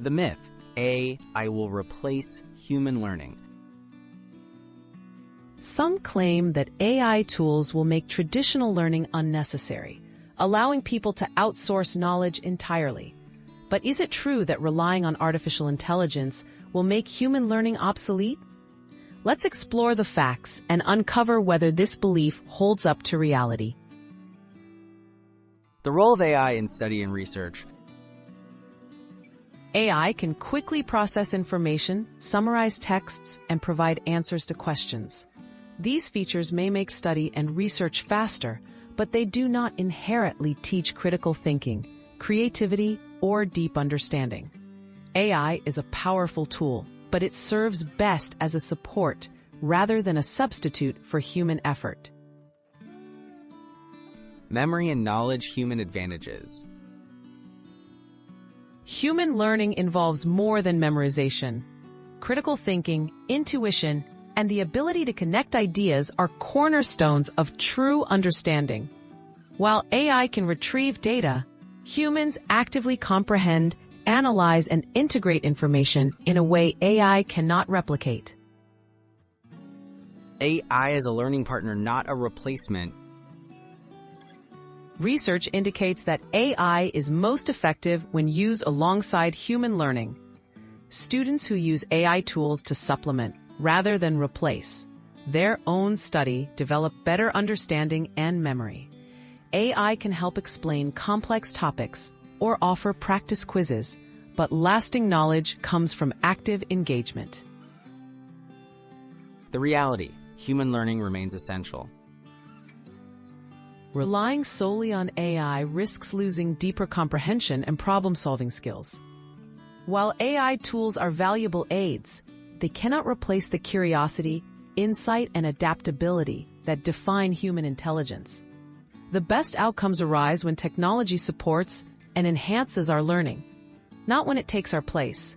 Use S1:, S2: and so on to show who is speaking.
S1: The myth, AI will replace human learning.
S2: Some claim that AI tools will make traditional learning unnecessary, allowing people to outsource knowledge entirely. But is it true that relying on artificial intelligence will make human learning obsolete? Let's explore the facts and uncover whether this belief holds up to reality.
S1: The role of AI in study and research.
S2: AI can quickly process information, summarize texts, and provide answers to questions. These features may make study and research faster, but they do not inherently teach critical thinking, creativity, or deep understanding. AI is a powerful tool, but it serves best as a support rather than a substitute for human effort.
S1: Memory and knowledge human advantages.
S2: Human learning involves more than memorization. Critical thinking, intuition, and the ability to connect ideas are cornerstones of true understanding. While AI can retrieve data, humans actively comprehend, analyze, and integrate information in a way AI cannot replicate.
S1: AI is a learning partner, not a replacement.
S2: Research indicates that AI is most effective when used alongside human learning. Students who use AI tools to supplement, rather than replace, their own study develop better understanding and memory. AI can help explain complex topics or offer practice quizzes, but lasting knowledge comes from active engagement.
S1: The reality, human learning remains essential.
S2: Relying solely on AI risks losing deeper comprehension and problem-solving skills. While AI tools are valuable aids, they cannot replace the curiosity, insight, and adaptability that define human intelligence. The best outcomes arise when technology supports and enhances our learning, not when it takes our place.